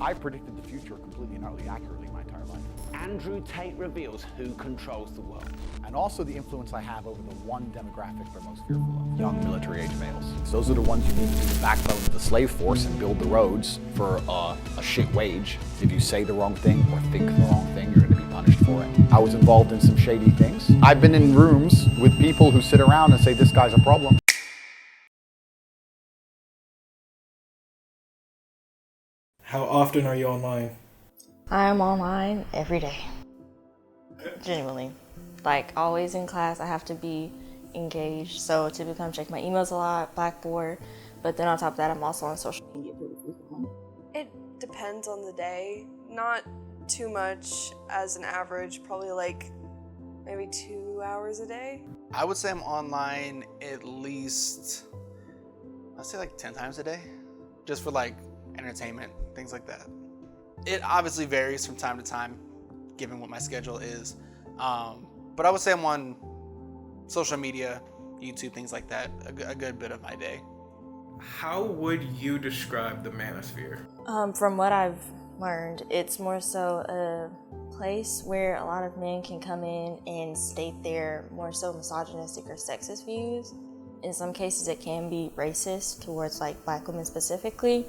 I predicted the future completely and utterly accurately my entire life. Andrew Tate reveals who controls the world. And also the influence I have over the one demographic they're most fearful of, young military-age males. Those are the ones who need to be the backbone of the slave force and build the roads for a shit wage. If you say the wrong thing or think the wrong thing, you're going to be punished for it. I was involved in some shady things. I've been in rooms with people who sit around and say, this guy's a problem. How often are you online? I'm online every day. Genuinely. Like, always in class, I have to be engaged. So to check my emails a lot, Blackboard. But then on top of that, I'm also on social media pretty frequently. It depends on the day. Not too much as an average, probably like maybe 2 hours a day. I would say I'm online at least, I'd say like 10 times a day, just for like entertainment, things like that. It obviously varies from time to time, given what my schedule is. But I would say I'm on social media, YouTube, things like that, a good bit of my day. How would you describe the Manosphere? From what I've learned, it's more so a place where a lot of men can come in and state their more so misogynistic or sexist views. In some cases, it can be racist towards like Black women specifically.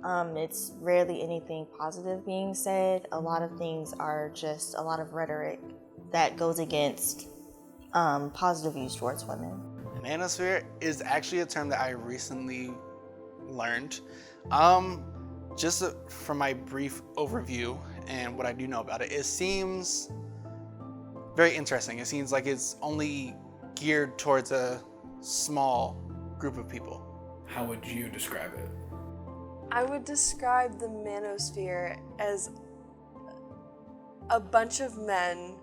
It's rarely anything positive being said. A lot of things are just a lot of rhetoric that goes against positive views towards women. Manosphere is actually a term that I recently learned. Just from my brief overview and what I do know about it, it seems very interesting. It seems like it's only geared towards a small group of people. How would you describe it? I would describe the Manosphere as a bunch of men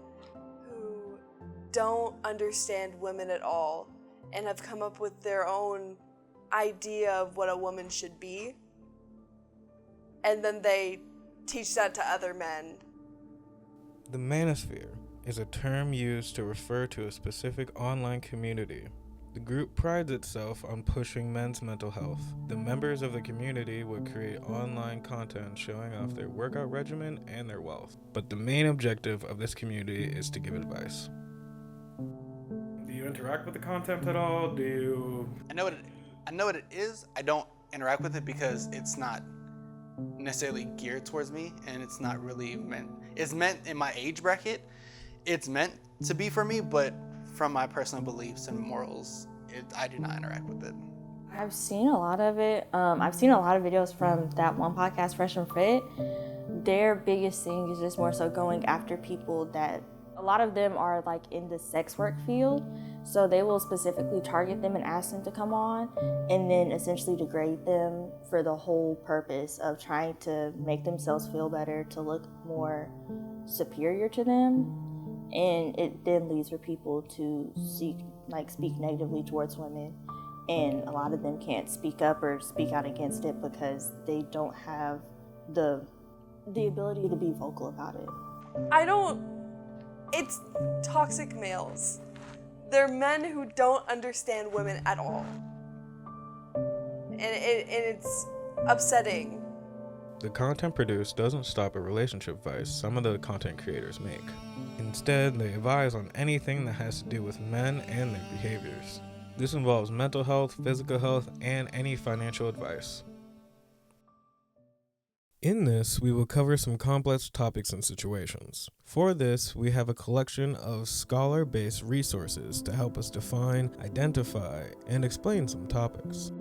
who don't understand women at all and have come up with their own idea of what a woman should be. And then they teach that to other men. The Manosphere is a term used to refer to a specific online community. The group prides itself on pushing men's mental health. The members of the community would create online content showing off their workout regimen and their wealth. But the main objective of this community is to give advice. Do you interact with the content at all? I know what it is. I don't interact with it because it's not necessarily geared towards me, and it's not really meant. It's meant in my age bracket. It's meant to be for me, but from my personal beliefs and morals, I do not interact with it. I've seen a lot of it. I've seen a lot of videos from that one podcast, Fresh and Fit. Their biggest thing is just more so going after people that, a lot of them are like in the sex work field. So they will specifically target them and ask them to come on and then essentially degrade them for the whole purpose of trying to make themselves feel better, to look more superior to them. And it then leads for people to speak negatively towards women. And a lot of them can't speak up or speak out against it because they don't have the ability to be vocal about it. It's toxic males. They're men who don't understand women at all. And it's upsetting. The content produced doesn't stop at relationship advice some of the content creators make. Instead, they advise on anything that has to do with men and their behaviors. This involves mental health, physical health, and any financial advice. In this, we will cover some complex topics and situations. For this, we have a collection of scholar-based resources to help us define, identify, and explain some topics.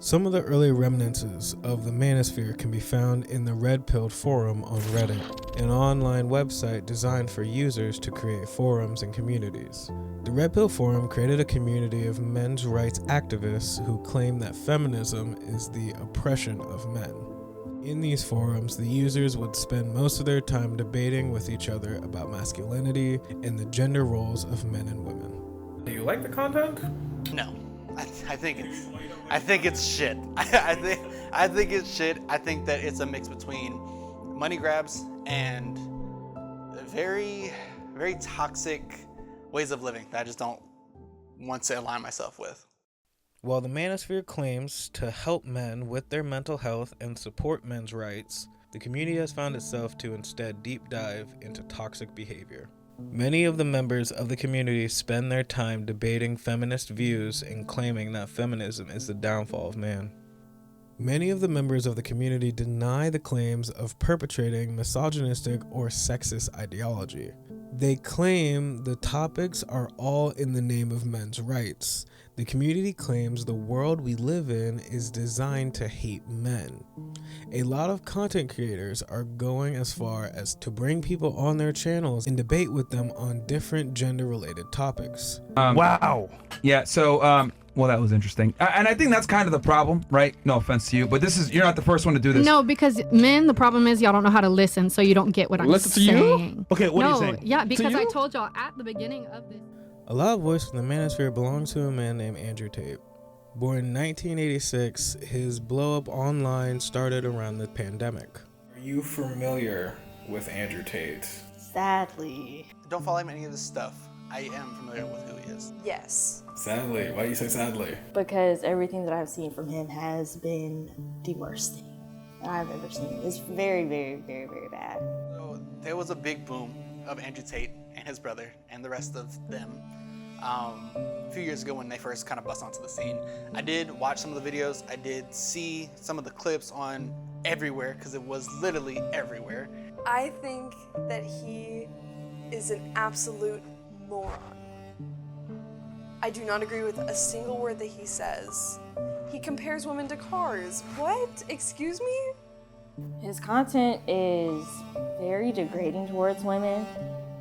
Some of the early remnants of the Manosphere can be found in the Red Pill Forum on Reddit, an online website designed for users to create forums and communities. The Red Pill Forum created a community of men's rights activists who claim that feminism is the oppression of men. In these forums, the users would spend most of their time debating with each other about masculinity and the gender roles of men and women. Do you like the content? No, I think it's shit. I think it's shit. I think that it's a mix between money grabs and very, very toxic ways of living that I just don't want to align myself with. While the Manosphere claims to help men with their mental health and support men's rights, the community has found itself to instead deep dive into toxic behavior. Many of the members of the community spend their time debating feminist views and claiming that feminism is the downfall of man. Many of the members of the community deny the claims of perpetrating misogynistic or sexist ideology. They claim the topics are all in the name of men's rights. The community claims the world we live in is designed to hate men. A lot of content creators are going as far as to bring people on their channels and debate with them on different gender-related topics. Wow. Yeah, so, well, that was interesting. And I think that's kind of the problem, right? No offense to you, but you're not the first one to do this. No, because men, the problem is y'all don't know how to listen, so you don't get what I'm saying. Listen to you? Okay, what are you saying? Yeah, because I told y'all at the beginning of this. A loud voice from the Manosphere belongs to a man named Andrew Tate. Born in 1986, his blow-up online started around the pandemic. Are you familiar with Andrew Tate? Sadly. Don't follow him in any of this stuff. I am familiar with who he is. Yes. Sadly. Why do you say sadly? Because everything that I've seen from him has been the worst thing I've ever seen. It's very, very, very, very bad. So there was a big boom of Andrew Tate and his brother and the rest of them a few years ago when they first kind of bust onto the scene. I did watch some of the videos. I did see some of the clips on everywhere because it was literally everywhere. I think that he is an absolute moron. I do not agree with a single word that he says. He compares women to cars. What? Excuse me? His content is very degrading towards women.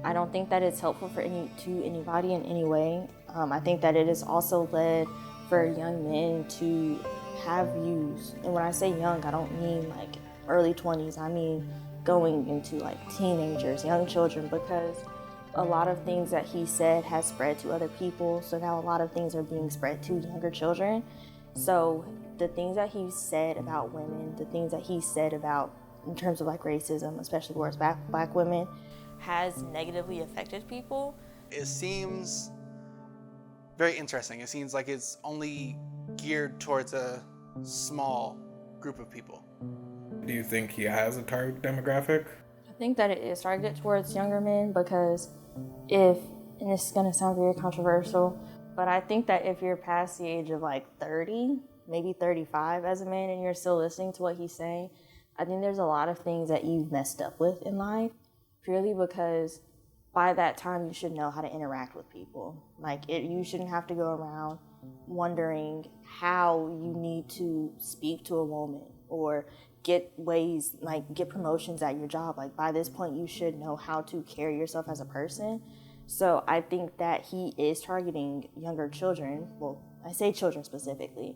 I don't think that it's helpful to anybody in any way. I think that it is also led for young men to have views. And when I say young, I don't mean like early 20s. I mean going into like teenagers, young children, because a lot of things that he said has spread to other people. So now a lot of things are being spread to younger children. So the things that he said about women, the things that he said about in terms of like racism, especially towards black women, has negatively affected people. It seems very interesting. It seems like it's only geared towards a small group of people. Do you think he has a target demographic? I think that it is targeted towards younger men because and it's gonna sound very controversial, but I think that if you're past the age of like 30, maybe 35 as a man and you're still listening to what he's saying, I think there's a lot of things that you've messed up with in life, purely because by that time you should know how to interact with people. You shouldn't have to go around wondering how you need to speak to a woman or get promotions at your job. Like by this point you should know how to carry yourself as a person. So I think that he is targeting younger children. Well, I say children specifically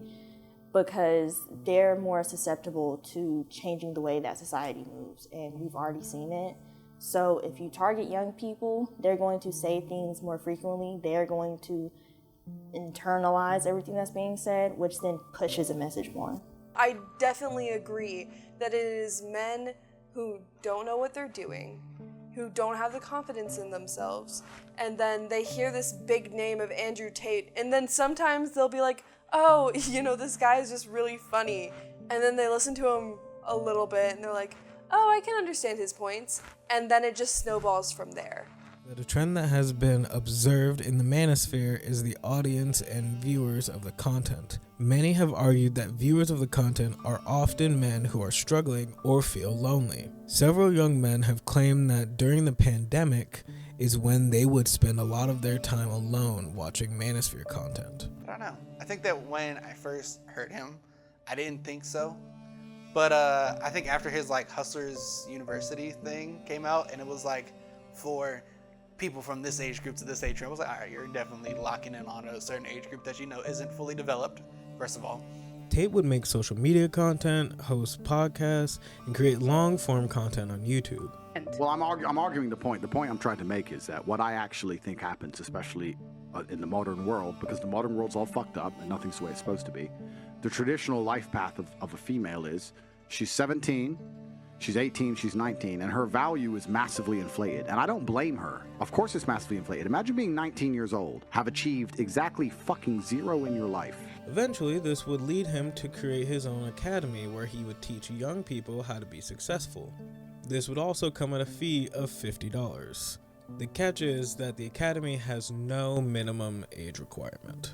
because they're more susceptible to changing the way that society moves, and we've already seen it. So if you target young people, they're going to say things more frequently. They're going to internalize everything that's being said, which then pushes a message more. I definitely agree that it is men who don't know what they're doing, who don't have the confidence in themselves, and then they hear this big name of Andrew Tate, and then sometimes they'll be like, oh, this guy is just really funny. And then they listen to him a little bit, and they're like, oh, I can understand his points. And then it just snowballs from there. The trend that has been observed in the Manosphere is the audience and viewers of the content. Many have argued that viewers of the content are often men who are struggling or feel lonely. Several young men have claimed that during the pandemic is when they would spend a lot of their time alone watching Manosphere content. I don't know. I think that when I first heard him, I didn't think so. But I think after his Hustlers University thing came out, and it was for people from this age group to this age group, I was like, all right, you're definitely locking in on a certain age group that isn't fully developed, first of all. Tate would make social media content, host podcasts, and create long-form content on YouTube. Well, I'm arguing the point. The point I'm trying to make is that what I actually think happens, especially in the modern world, because the modern world's all fucked up and nothing's the way it's supposed to be, the traditional life path of a female is she's 17, she's 18, she's 19, and her value is massively inflated. And I don't blame her. Of course it's massively inflated. Imagine being 19 years old, have achieved exactly fucking zero in your life, Eventually, this would lead him to create his own academy where he would teach young people how to be successful. This would also come at a fee of $50. The catch is that the academy has no minimum age requirement.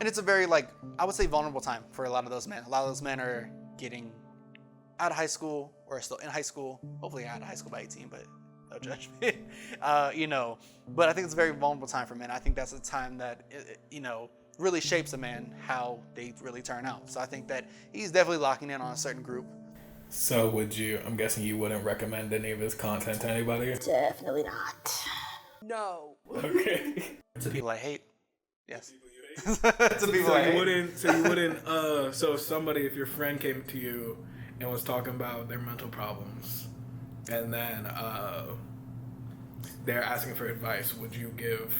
And it's a very, like, I would say vulnerable time for a lot of those men. A lot of those men are getting out of high school or still in high school, hopefully out of high school by 18, but no judgment. But I think it's a very vulnerable time for men. I think that's a time that, really shapes a man how they really turn out. So I think that he's definitely locking in on a certain group. So I'm guessing you wouldn't recommend any of his content to anybody? Definitely not. No. Okay. To people I hate. Yes. So if your friend came to you and was talking about their mental problems, and then they're asking for advice, would you give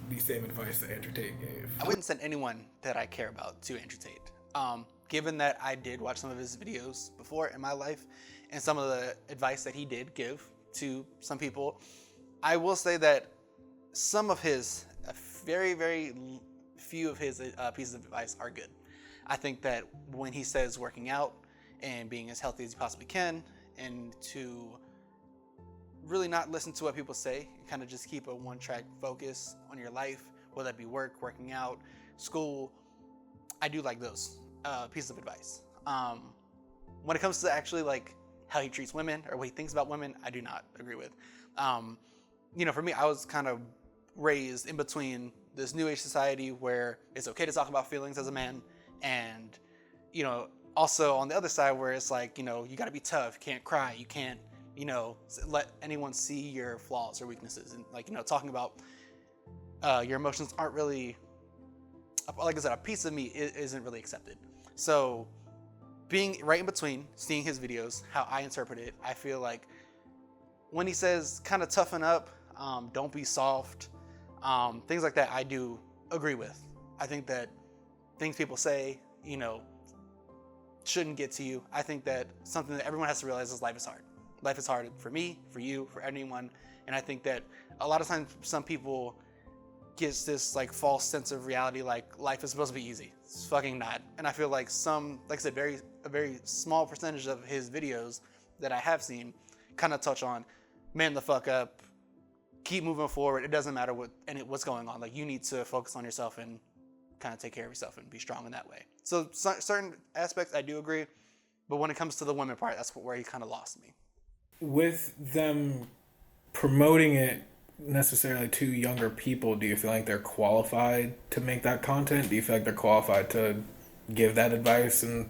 the same advice that Andrew Tate gave? I wouldn't send anyone that I care about to Andrew Tate. Given that I did watch some of his videos before in my life, and some of the advice that he did give to some people, I will say that some of his, very, very few of his pieces of advice are good. I think that when he says working out and being as healthy as you possibly can, and to really not listen to what people say, and kind of just keep a one-track focus on your life, whether that be work, working out, school, I do like those pieces of advice. When it comes to actually like how he treats women or what he thinks about women, I do not agree with. For me, I was kind of raised in between this new age society where it's okay to talk about feelings as a man, and also on the other side where it's like, you got to be tough, you can't cry, you can't let anyone see your flaws or weaknesses, and talking about your emotions aren't really, like I said, a piece of me isn't really accepted. So being right in between, seeing his videos, how I interpret it, I feel like when he says kind of toughen up, don't be soft, things like that, I do agree with. I think that things people say, shouldn't get to you. I think that something that everyone has to realize is life is hard. Life is hard for me, for you, for anyone. And I think that a lot of times some people gets this like false sense of reality, like life is supposed to be easy. It's fucking not. And I feel like like I said, a very small percentage of his videos that I have seen kind of touch on man the fuck up, keep moving forward. It doesn't matter what's going on. Like, you need to focus on yourself and kind of take care of yourself and be strong in that way. So certain aspects I do agree, but when it comes to the women part, that's where he kind of lost me. With them promoting it necessarily to younger people, do you feel like they're qualified to make that content? Do you feel like they're qualified to give that advice and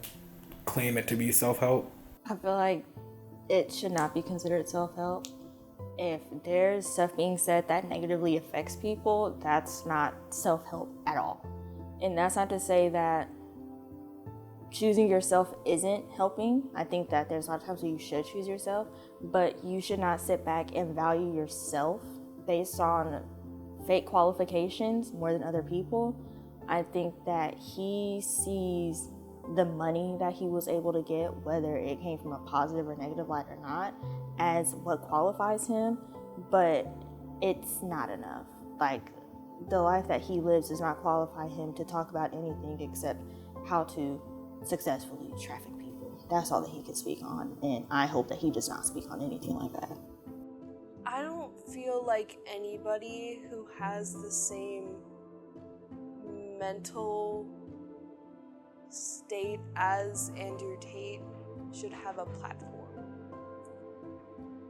claim it to be self-help? I feel like it should not be considered self-help. If there's stuff being said that negatively affects people, that's not self-help at all. And that's not to say that choosing yourself isn't helping. I think that there's a lot of times where you should choose yourself, but you should not sit back and value yourself based on fake qualifications more than other people. I think that he sees the money that he was able to get, whether it came from a positive or negative light or not, as what qualifies him, but it's not enough. Like, the life that he lives does not qualify him to talk about anything except how to successfully traffic people. That's all that he can speak on, and I hope that he does not speak on anything like that. I don't feel like anybody who has the same mental state as Andrew Tate should have a platform.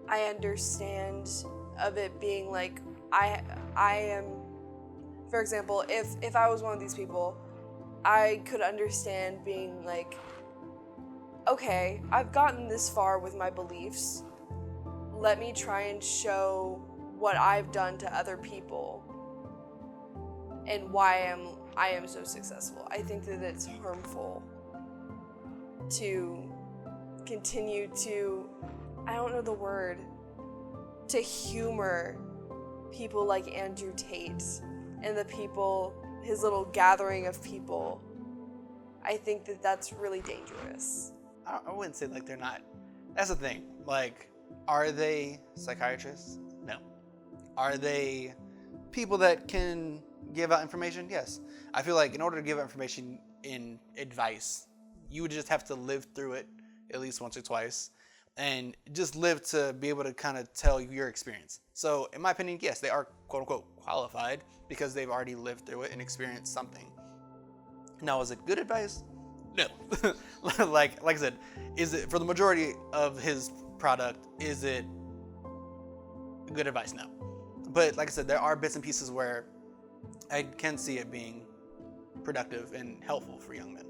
I understand of it being like, I am, for example, if I was one of these people, I could understand being like, okay, I've gotten this far with my beliefs. Let me try and show what I've done to other people and why I am so successful. I think that it's harmful to continue to, I don't know the word, to humor people like Andrew Tate and the people, his little gathering of people. I think that that's really dangerous. I wouldn't say like they're not. That's the thing. Like, are they psychiatrists? No. Are they people that can give out information? Yes. I feel like in order to give out information in advice, you would just have to live through it at least once or twice and just live to be able to kind of tell your experience. So in my opinion, yes, they are quote unquote qualified because they've already lived through it and experienced something. Now, is it good advice? No. like I said, is it for the majority of his product, is it good advice? No. But like I said, there are bits and pieces where I can see it being productive and helpful for young men.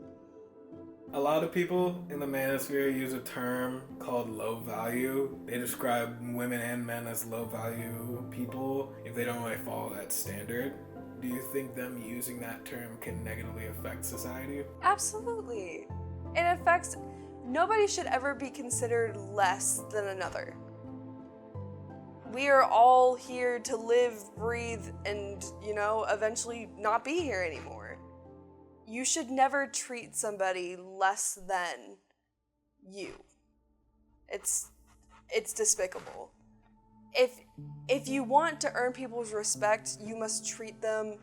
A lot of people in the manosphere use a term called low value. They describe women and men as low value people if they don't really follow that standard. Do you think them using that term can negatively affect society? Absolutely. It affects, nobody should ever be considered less than another. We are all here to live, breathe, and, eventually not be here anymore. You should never treat somebody less than you. It's despicable. If you want to earn people's respect, you must treat them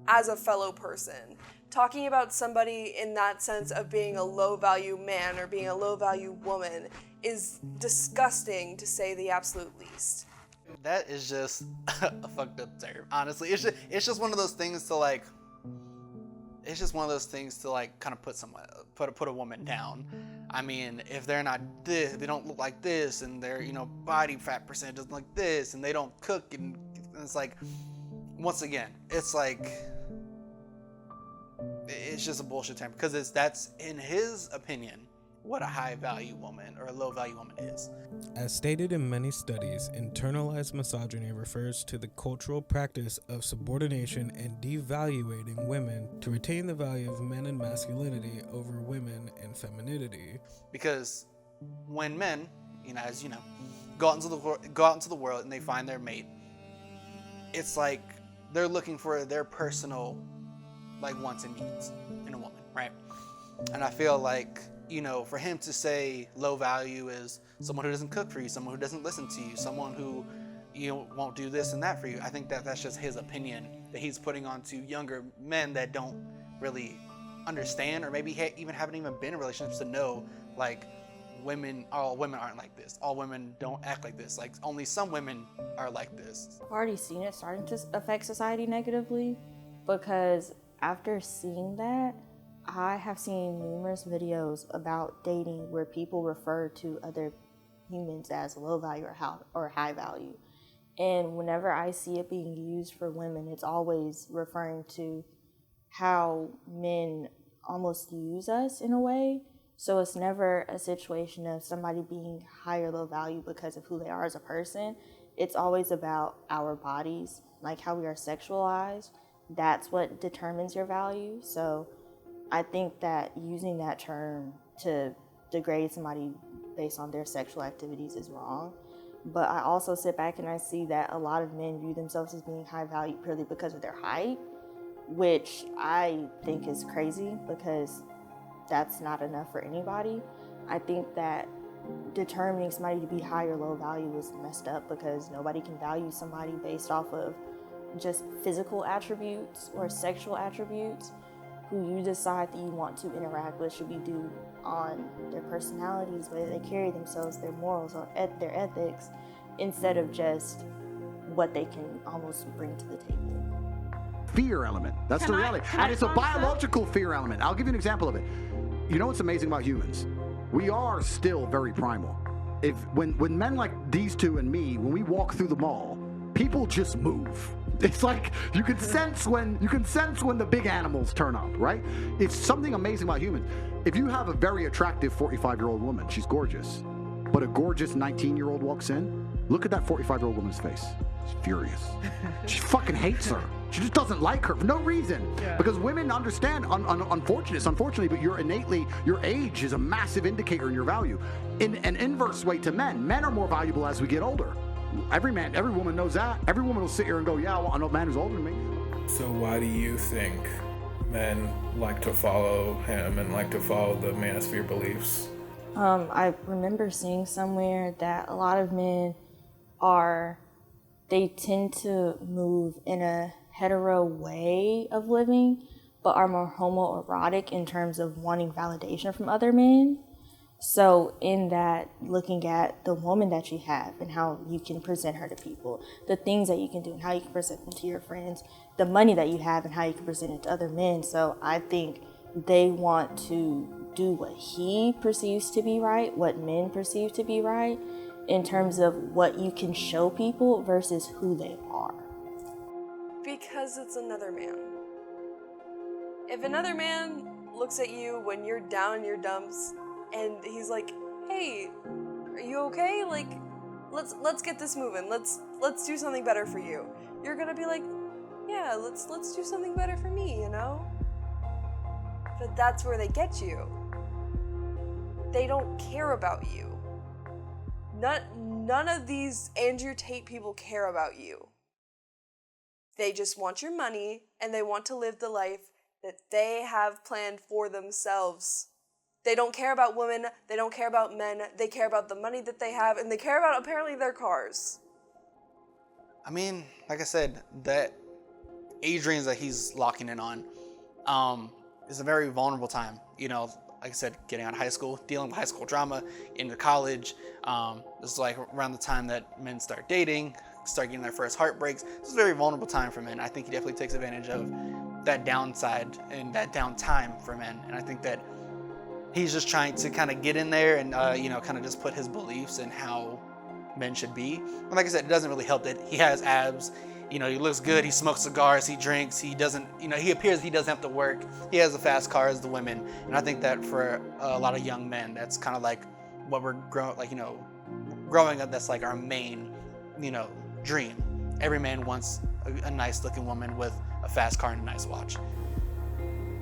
as a fellow person. Talking about somebody in that sense of being a low-value man or being a low-value woman is disgusting, to say the absolute least. That is just a fucked up term, honestly. It's just one of those things to like. It's just one of those things to like kind of put a woman down. I mean, if they're not this, they don't look like this, and their body fat percentage isn't like this, and they don't cook, and it's like, once again, it's like, it's just a bullshit term because that's in his opinion what a high value woman or a low value woman is. As stated in many studies, internalized misogyny refers to the cultural practice of subordination and devaluating women to retain the value of men and masculinity over women and femininity. Because when men, as you know, go out into the world and they find their mate, it's like they're looking for their personal wants and needs in a woman, right? And I feel like for him to say low value is someone who doesn't cook for you, someone who doesn't listen to you, someone who won't do this and that for you. I think that's just his opinion that he's putting onto younger men that don't really understand, or maybe even haven't even been in relationships to know all women aren't like this. All women don't act like this. Like only some women are like this. I've already seen it starting to affect society negatively because after seeing that, I have seen numerous videos about dating where people refer to other humans as low value or high value. And whenever I see it being used for women, it's always referring to how men almost use us in a way. So it's never a situation of somebody being high or low value because of who they are as a person. It's always about our bodies, like how we are sexualized. That's what determines your value. So I think that using that term to degrade somebody based on their sexual activities is wrong. But I also sit back and I see that a lot of men view themselves as being high value purely because of their height, which I think is crazy because that's not enough for anybody. I think that determining somebody to be high or low value is messed up because nobody can value somebody based off of just physical attributes or sexual attributes. Who you decide that you want to interact with should be due on their personalities, whether they carry themselves, their morals, or their ethics, instead of just what they can almost bring to the table. Fear element. That's the reality. And it's a biological fear element. I'll give you an example of it. You know what's amazing about humans? We are still very primal. When men like these two and me, when we walk through the mall, people just move. It's like you can sense when the big animals turn up, right? It's something amazing about humans. If you have a very attractive 45-year-old woman, she's gorgeous, but a gorgeous 19-year-old walks in, look at that 45-year-old woman's face. She's furious. She fucking hates her. She just doesn't like her for no reason. Yeah. Because women understand, unfortunately, but your age is a massive indicator in your value. In an inverse way to men are more valuable as we get older. Every woman knows that. Every woman will sit here and go, yeah, well, I know a man who's older than me. So why do you think men like to follow him and like to follow the Manosphere beliefs? I remember seeing somewhere that a lot of men they tend to move in a hetero way of living, but are more homoerotic in terms of wanting validation from other men. So in that, looking at the woman that you have and how you can present her to people, the things that you can do and how you can present them to your friends, the money that you have and how you can present it to other men. So I think they want to do what he perceives to be right, what men perceive to be right, in terms of what you can show people versus who they are. Because it's another man. If another man looks at you when you're down in your dumps and he's like, "Hey, are you okay? Like, let's get this moving. Let's do something better for you." You're gonna be like, "Yeah, let's do something better for me," you know? But that's where they get you. They don't care about you. None of these Andrew Tate people care about you. They just want your money and they want to live the life that they have planned for themselves. They don't care about women, they don't care about men, they care about the money that they have, and they care about apparently their cars. I mean, like I said, that age range that he's locking in on is a very vulnerable time. You know, like I said, getting out of high school, dealing with high school drama, into college. This is like around the time that men start dating, start getting their first heartbreaks. This is a very vulnerable time for men. I think he definitely takes advantage of that downside and that downtime for men. And I think that he's just trying to kind of get in there and, kind of just put his beliefs in how men should be. And like I said, it doesn't really help that he has abs. You know, he looks good, he smokes cigars, he drinks, he doesn't, he appears he doesn't have to work. He has a fast car as the women. And I think that for a lot of young men, that's kind of like what we're growing up, that's like our main, dream. Every man wants a nice looking woman with a fast car and a nice watch.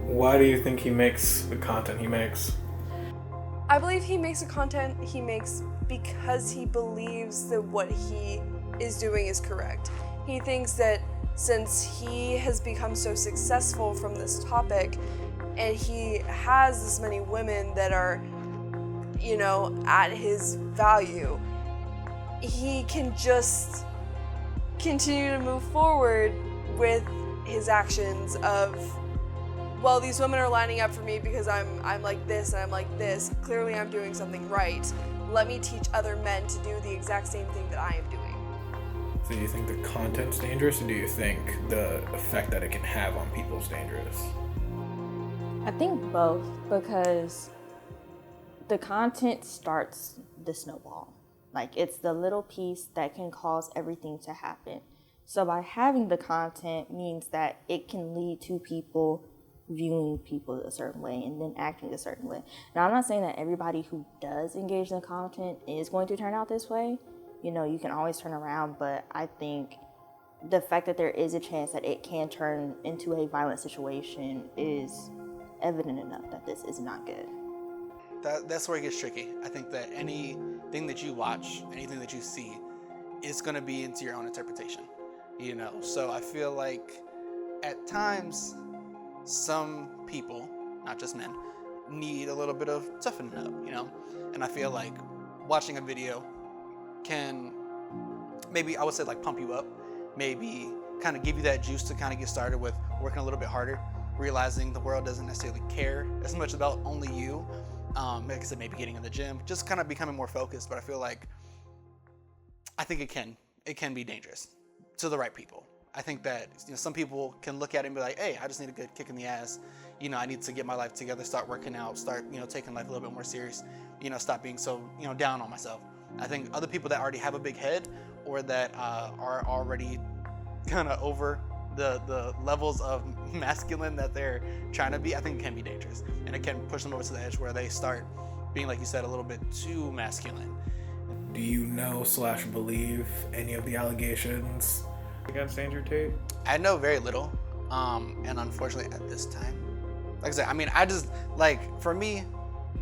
Why do you think he makes the content he makes? I believe he makes the content he makes because he believes that what he is doing is correct. He thinks that since he has become so successful from this topic and he has this many women that are, at his value, he can just continue to move forward with his actions of, well, these women are lining up for me because I'm like this and I'm like this. Clearly I'm doing something right. Let me teach other men to do the exact same thing that I am doing. So do you think the content's dangerous, or do you think the effect that it can have on people is dangerous? I think both, because the content starts the snowball. Like, it's the little piece that can cause everything to happen. So by having the content means that it can lead to people viewing people a certain way and then acting a certain way. Now, I'm not saying that everybody who does engage in content is going to turn out this way. You can always turn around, but I think the fact that there is a chance that it can turn into a violent situation is evident enough that this is not good. That's where it gets tricky. I think that anything that you watch, anything that you see, is going to be into your own interpretation. So I feel like at times some people, not just men, need a little bit of toughening up, and I feel like watching a video can maybe, I would say, like, pump you up, maybe kind of give you that juice to kind of get started with working a little bit harder, realizing the world doesn't necessarily care as much about only you. Like I said, maybe getting in the gym, just kind of becoming more focused. But I feel like, I think it can be dangerous to the right people. I think that some people can look at it and be like, hey, I just need a good kick in the ass. I need to get my life together, start working out, start taking life a little bit more serious. Stop being so down on myself. I think other people that already have a big head, or that are already kind of over the levels of masculine that they're trying to be, I think it can be dangerous. And it can push them over to the edge where they start being, like you said, a little bit too masculine. Do you know/believe any of the allegations against Andrew Tate? I know very little. And unfortunately at this time, like I said, for me,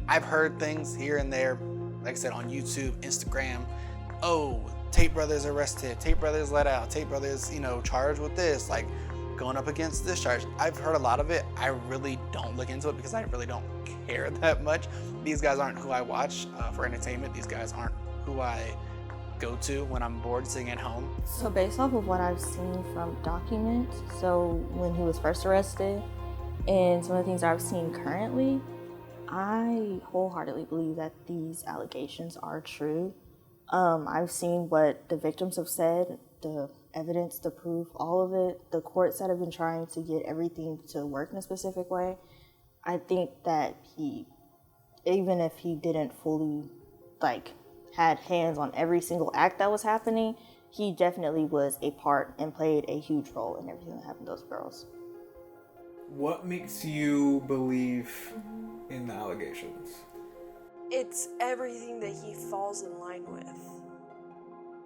I've heard things here and there, like I said, on YouTube, Instagram. Oh, Tate brothers arrested, Tate brothers let out, Tate brothers, charged with this, like going up against this charge. I've heard a lot of it. I really don't look into it because I really don't care that much. These guys aren't who I watch for entertainment. These guys aren't who I go to when I'm bored sitting at home. So based off of what I've seen from documents, so when he was first arrested and some of the things I've seen currently, I wholeheartedly believe that these allegations are true. I've seen what the victims have said, the evidence, the proof, all of it. The courts that have been trying to get everything to work in a specific way. I think that he, even if he didn't fully, had hands on every single act that was happening, he definitely was a part and played a huge role in everything that happened to those girls. What makes you believe in the allegations? It's everything that he falls in line with.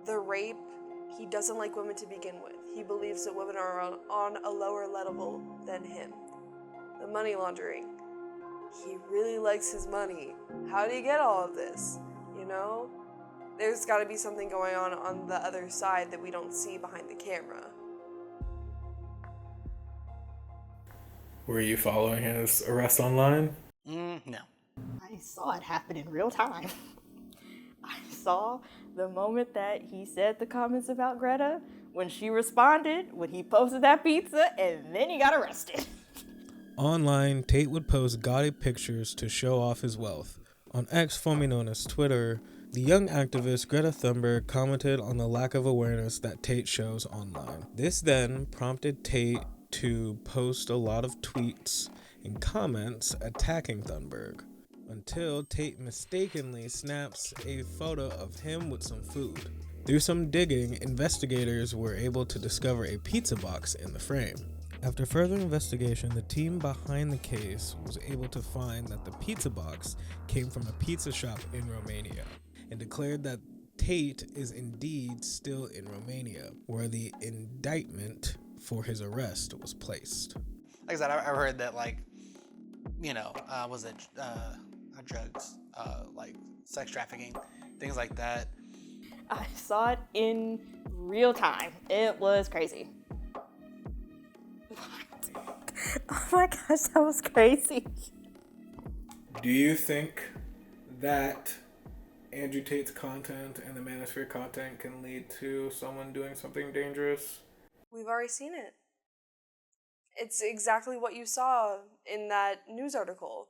The rape, he doesn't like women to begin with. He believes that women are on a lower level than him. The money laundering, he really likes his money. How did he get all of this? You know? There's got to be something going on the other side that we don't see behind the camera. Were you following his arrest online? No. I saw it happen in real time. I saw the moment that he said the comments about Greta, when she responded, when he posted that pizza, and then he got arrested. Online, Tate would post gaudy pictures to show off his wealth. On X, formerly known as Twitter, the young activist Greta Thunberg commented on the lack of awareness that Tate shows online. This then prompted Tate to post a lot of tweets and comments attacking Thunberg, until Tate mistakenly snaps a photo of him with some food. Through some digging, investigators were able to discover a pizza box in the frame. After further investigation, the team behind the case was able to find that the pizza box came from a pizza shop in Romania, and declared that Tate is indeed still in Romania, where the indictment for his arrest was placed. Like I said, I heard that, was it drugs, sex trafficking, things like that. I saw it in real time. It was crazy. Oh my gosh, that was crazy. Do you think that Andrew Tate's content and the Manosphere content can lead to someone doing something dangerous? We've already seen it. It's exactly what you saw in that news article.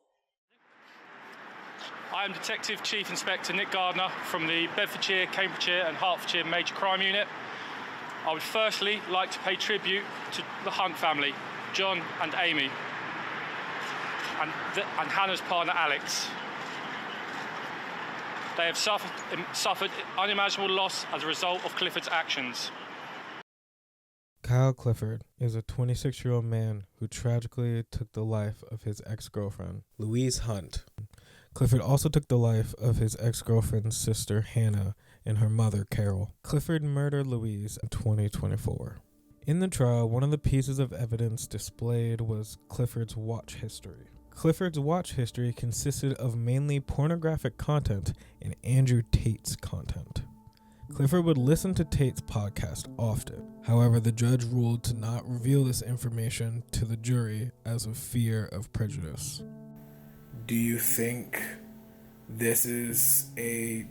I am Detective Chief Inspector Nick Gardner from the Bedfordshire, Cambridgeshire and Hertfordshire Major Crime Unit. I would firstly like to pay tribute to the Hunt family, John and Amy, and Hannah's partner Alex. They have suffered unimaginable loss as a result of Clifford's actions. Kyle Clifford is a 26-year-old man who tragically took the life of his ex-girlfriend, Louise Hunt. Clifford also took the life of his ex-girlfriend's sister, Hannah, and her mother, Carol. Clifford murdered Louise in 2024. In the trial, one of the pieces of evidence displayed was Clifford's watch history. Clifford's watch history consisted of mainly pornographic content and Andrew Tate's content. Clifford would listen to Tate's podcast often. However, the judge ruled to not reveal this information to the jury as of fear of prejudice. Do you think this is a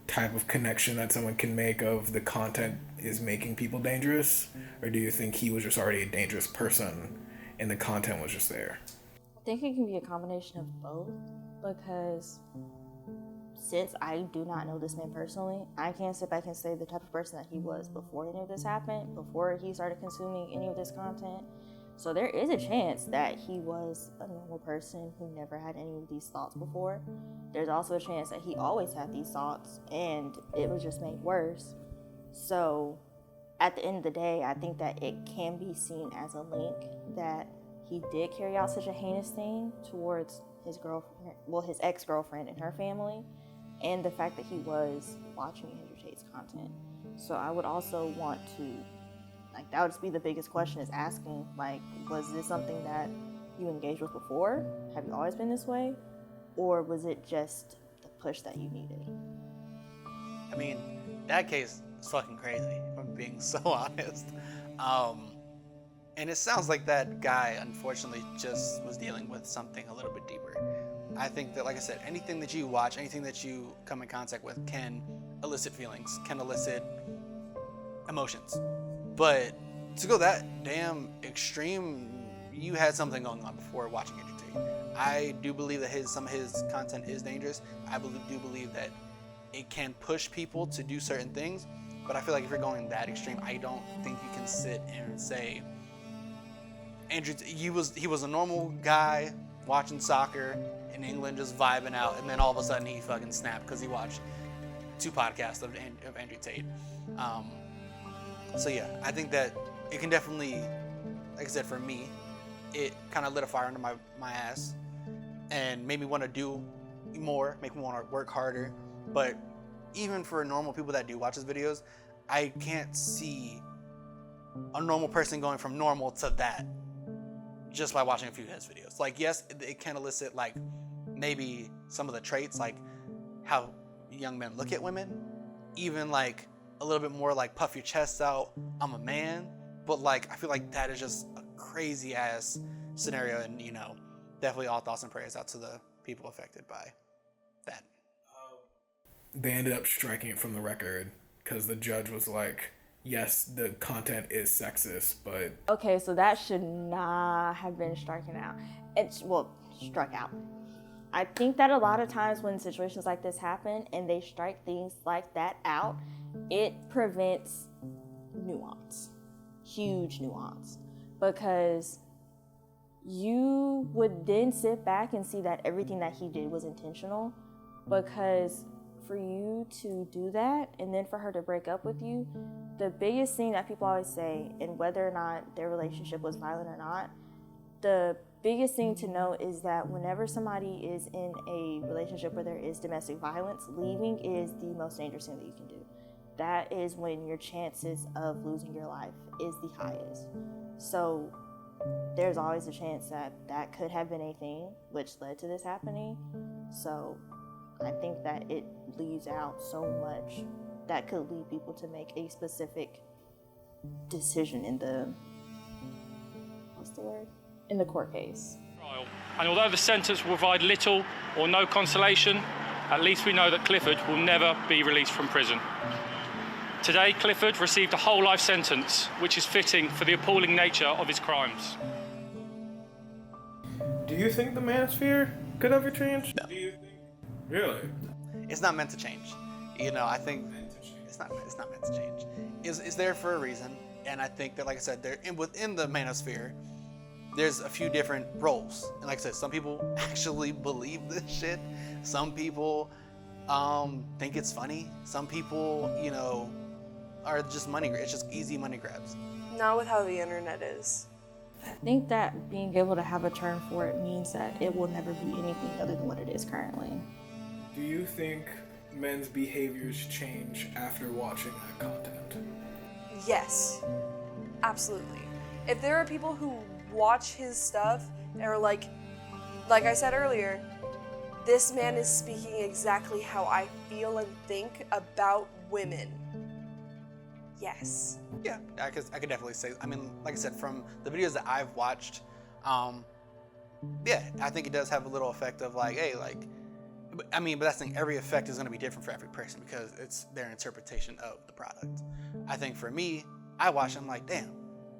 type of connection that someone can make of the content is making people dangerous? Or do you think he was just already a dangerous person and the content was just there? I think it can be a combination of both, because since I do not know this man personally, I can't sit back and say the type of person that he was before any of this happened, before he started consuming any of this content. So there is a chance that he was a normal person who never had any of these thoughts before. There's also a chance that he always had these thoughts and it was just made worse. So at the end of the day, I think that it can be seen as a link that he did carry out such a heinous thing towards his girlfriend, his ex-girlfriend and her family, and the fact that he was watching Andrew Tate's content. So I would also want to, that would just be the biggest question, is asking, was this something that you engaged with before? Have you always been this way? Or was it just the push that you needed? I mean, that case is fucking crazy, if I'm being so honest. And it sounds like that guy, unfortunately, just was dealing with something a little bit deeper. I think that, like I said, anything that you watch, anything that you come in contact with can elicit feelings, can elicit emotions. But to go that damn extreme, you had something going on before watching Andrew Tate. I do believe that some of his content is dangerous. I do believe that it can push people to do certain things, but I feel like if you're going that extreme, I don't think you can sit and say, Andrew, he was a normal guy watching soccer in England, just vibing out, and then all of a sudden he fucking snapped because he watched 2 podcasts of Andrew Tate. So yeah, I think that it can definitely, like I said, for me, it kind of lit a fire under my ass and made me want to do more, make me want to work harder. But even for normal people that do watch his videos, I can't see a normal person going from normal to that just by watching a few of his videos. Like, yes, it can elicit like maybe some of the traits, like how young men look at women, even like a little bit more like puff your chest out, I'm a man. But like, I feel like that is just a crazy ass scenario, and you know, definitely all thoughts and prayers out to the people affected by that. They ended up striking it from the record because the judge was like, yes, the content is sexist, but... Okay, so that should not have been stricken out. Struck out. I think that a lot of times when situations like this happen and they strike things like that out, it prevents nuance. Huge nuance. Because you would then sit back and see that everything that he did was intentional, because for you to do that and then for her to break up with you, the biggest thing that people always say, and whether or not their relationship was violent or not, the biggest thing to know is that whenever somebody is in a relationship where there is domestic violence, leaving is the most dangerous thing that you can do. That is when your chances of losing your life is the highest. So there's always a chance that that could have been a thing which led to this happening. So I think that it leaves out so much that could lead people to make a specific decision in the, in the court case. And although the sentence will provide little or no consolation, at least we know that Clifford will never be released from prison. Today, Clifford received a whole life sentence, which is fitting for the appalling nature of his crimes. Do you think the Manosphere could ever change? No. Do you think? Really? It's not meant to change. You know, I think it's not meant to change. It's there for a reason, and I think that, like I said, within the Manosphere, there's a few different roles. And like I said, some people actually believe this shit. Some people think it's funny. Some people, you know, are just it's just easy money grabs. Not with how the internet is. I think that being able to have a term for it means that it will never be anything other than what it is currently. Do you think men's behaviors change after watching that content? Yes, absolutely. If there are people who watch his stuff and are like I said earlier, this man is speaking exactly how I feel and think about women. Yes. Yeah, I could definitely say, I mean, like I said, from the videos that I've watched, yeah, I think it does have a little effect of like, hey, like, I mean, but that's the thing, every effect is going to be different for every person because it's their interpretation of the product. I think for me, I watch, I'm like, damn,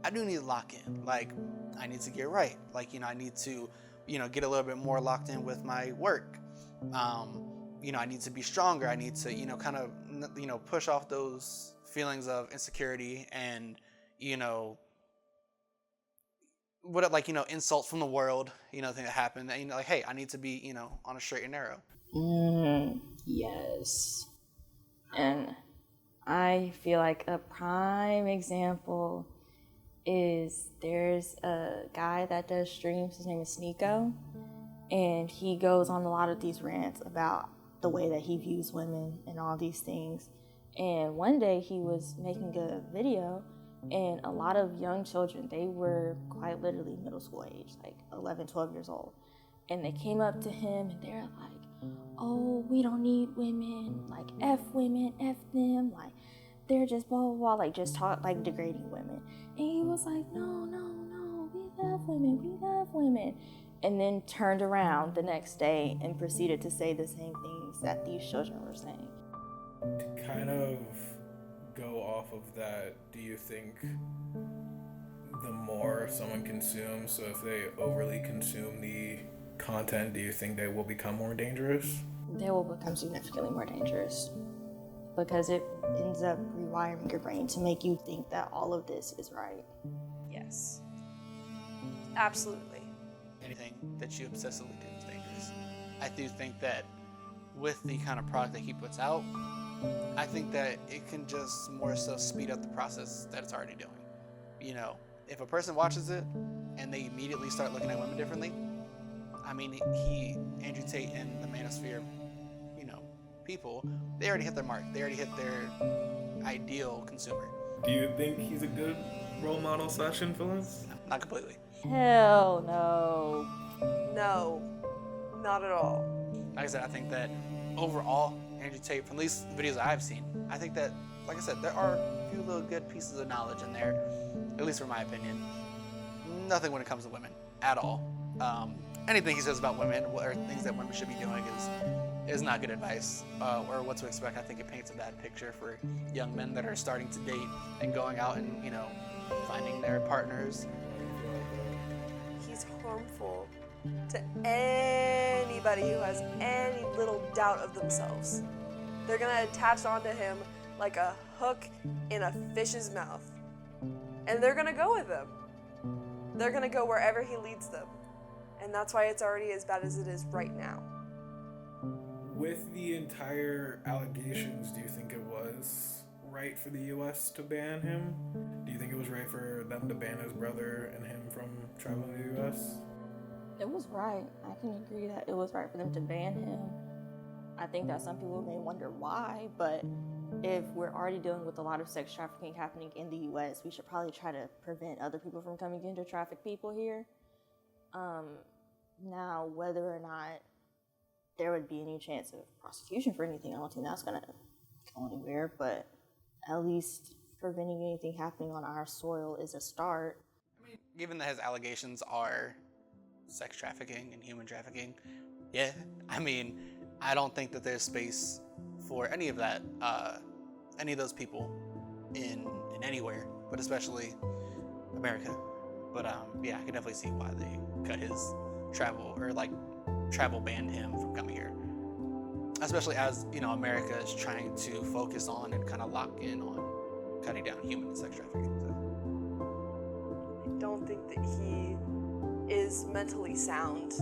I do need to lock in. Like, I need to get right. Like, you know, I need to, you know, get a little bit more locked in with my work. You know, I need to be stronger. I need to, you know, kind of, you know, push off those feelings of insecurity and, you know, what, like, you know, insults from the world, you know, thing that happened. And, you know, like, hey, I need to be, you know, on a straight and narrow. Yes. And I feel like a prime example is there's a guy that does streams, his name is Sneeko, and he goes on a lot of these rants about the way that he views women and all these things. And one day he was making a video and a lot of young children, they were quite literally middle school age, like 11, 12 years old. And they came up to him and they're like, oh, we don't need women, like F women, F them, like they're just blah, blah, blah, like just talk, like degrading women. And he was like, no, we love women. And then turned around the next day and proceeded to say the same things that these children were saying. To kind of go off of that, do you think the more someone consumes, so if they overly consume the content, do you think they will become more dangerous? They will become significantly more dangerous because it ends up rewiring your brain to make you think that all of this is right. Yes. Absolutely. Anything that you obsessively do is dangerous. I do think that with the kind of product that he puts out, I think that it can just more so speed up the process that it's already doing. You know, if a person watches it and they immediately start looking at women differently, I mean, Andrew Tate and the Manosphere, you know, people, they already hit their mark. They already hit their ideal consumer. Do you think he's a good role model / influence? Not completely. Hell no. No, not at all. Like I said, I think that overall, Andrew Tate, from at least the videos I've seen, I think that, like I said, there are a few little good pieces of knowledge in there, at least from my opinion. Nothing when it comes to women at all. Anything he says about women or things that women should be doing is not good advice or what to expect. I think it paints a bad picture for young men that are starting to date and going out and, you know, finding their partners. He's harmful to anybody who has any little doubt of themselves. They're gonna attach onto him like a hook in a fish's mouth. And they're gonna go with him. They're gonna go wherever he leads them. And that's why it's already as bad as it is right now. With the entire allegations, do you think it was right for the U.S. to ban him? Do you think it was right for them to ban his brother and him from traveling to the U.S.? It was right. I can agree that it was right for them to ban him. I think that some people may wonder why, but if we're already dealing with a lot of sex trafficking happening in the U.S., we should probably try to prevent other people from coming in to traffic people here. Now, whether or not there would be any chance of prosecution for anything, I don't think that's going to go anywhere, but at least preventing anything happening on our soil is a start. I mean, given that his allegations are sex trafficking and human trafficking, yeah, I mean, I don't think that there's space for any of that, any of those people in anywhere, but especially America. But yeah, I can definitely see why they cut his travel banned him from coming here. Especially as, you know, America is trying to focus on and kind of lock in on cutting down human and sex trafficking. So. I don't think that he is mentally sound.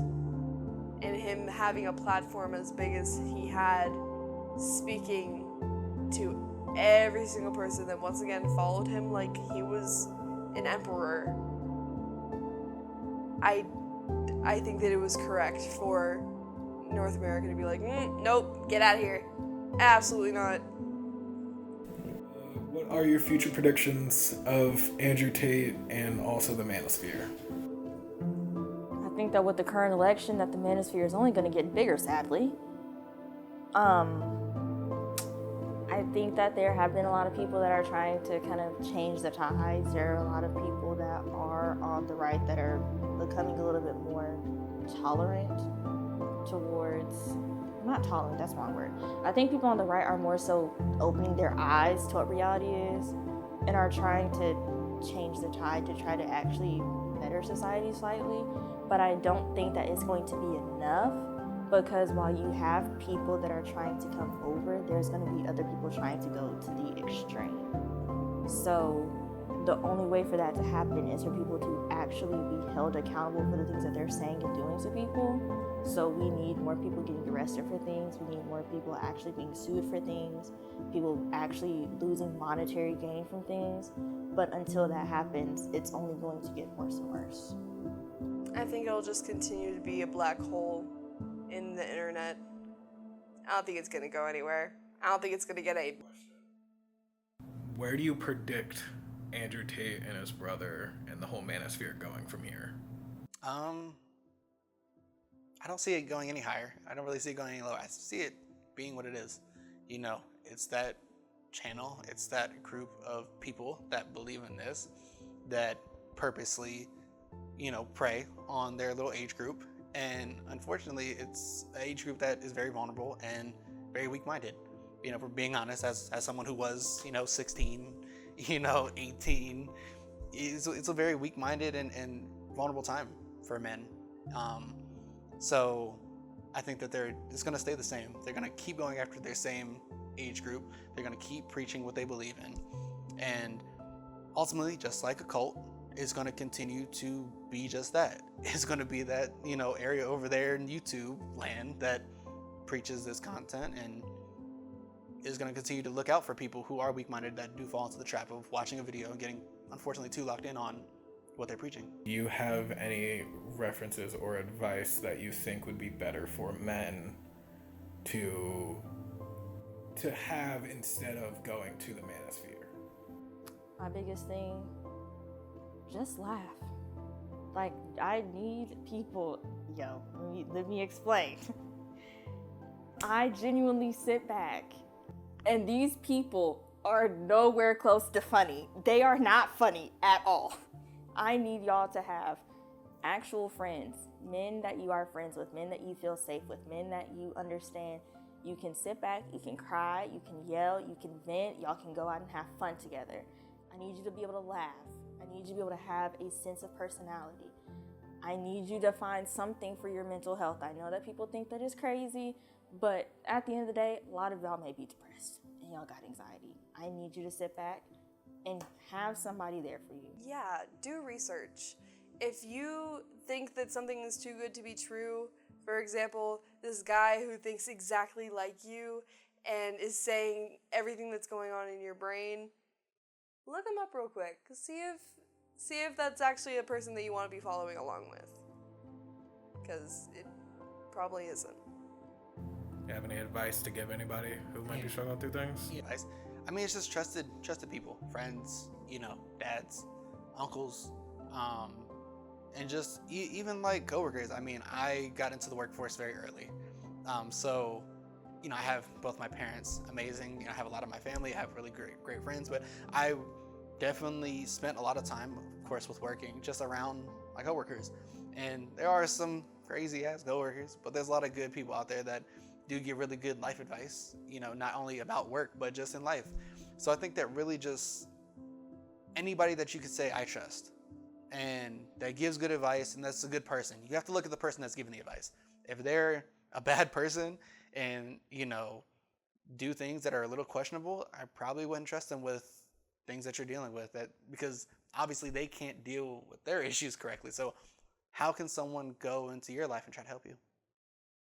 And him having a platform as big as he had, speaking to every single person that once again followed him like he was an emperor. I think that it was correct for North America to be like, nope, get out of here. Absolutely not. What are your future predictions of Andrew Tate and also the Manosphere? I think that with the current election, that the Manosphere is only going to get bigger, sadly. I think that there have been a lot of people that are trying to kind of change the tides. There are a lot of people that are on the right that are becoming a little bit more tolerant towards, not tolerant, that's the wrong word. I think people on the right are more so opening their eyes to what reality is and are trying to change the tide to try to actually better society slightly. But I don't think that it's going to be enough, because while you have people that are trying to come over, there's going to be other people trying to go to the extreme. So the only way for that to happen is for people to actually be held accountable for the things that they're saying and doing to people. So we need more people getting arrested for things. We need more people actually being sued for things. People actually losing monetary gain from things. But until that happens, it's only going to get worse and worse. I think it'll just continue to be a black hole in the internet. I don't think it's going to go anywhere. I don't think it's going to get a... Where do you predict Andrew Tate and his brother and the whole Manosphere going from here? I don't see it going any higher. I don't really see it going any lower. I see it being what it is. You know, it's that channel, it's that group of people that believe in this, that purposely, you know, prey on their little age group. And unfortunately, it's an age group that is very vulnerable and very weak-minded. if we're being honest, as someone who was, 16, 18, it's a very weak-minded and vulnerable time for men. So I think that it's going to stay the same. They're going to keep going after their same age group. They're going to keep preaching what they believe in. And ultimately, just like a cult, it's going to continue to be just that. It's going to be that, area over there in YouTube land that preaches this content and is going to continue to look out for people who are weak-minded that do fall into the trap of watching a video and getting, unfortunately, too locked in on what they're preaching. Do you have any references or advice that you think would be better for men to have instead of going to the Manosphere? My biggest thing, just laugh. Like, I need people, let me explain. I genuinely sit back, and these people are nowhere close to funny. They are not funny at all. I need y'all to have actual friends, men that you are friends with, men that you feel safe with, men that you understand. You can sit back, you can cry, you can yell, you can vent, y'all can go out and have fun together. I need you to be able to laugh. I need you to be able to have a sense of personality. I need you to find something for your mental health. I know that people think that is crazy, but at the end of the day, a lot of y'all may be depressed and y'all got anxiety. I need you to sit back and have somebody there for you. Yeah, do research. If you think that something is too good to be true, for example, this guy who thinks exactly like you and is saying everything that's going on in your brain, look him up real quick. See if that's actually a person that you want to be following along with. Because it probably isn't. You have any advice to give anybody who might be struggling through things? Advice? I mean, it's just trusted people, friends, dads, uncles, and just even like coworkers. I mean, I got into the workforce very early, so I have both my parents, amazing. I have a lot of my family. I have really great friends, but I definitely spent a lot of time, of course, with working just around my coworkers. And there are some crazy ass coworkers, but there's a lot of good people out there that do give really good life advice, not only about work, but just in life. So I think that really just anybody that you could say, I trust, and that gives good advice, and that's a good person. You have to look at the person that's giving the advice. If they're a bad person and, do things that are a little questionable, I probably wouldn't trust them with things that you're dealing with, because obviously they can't deal with their issues correctly. So how can someone go into your life and try to help you?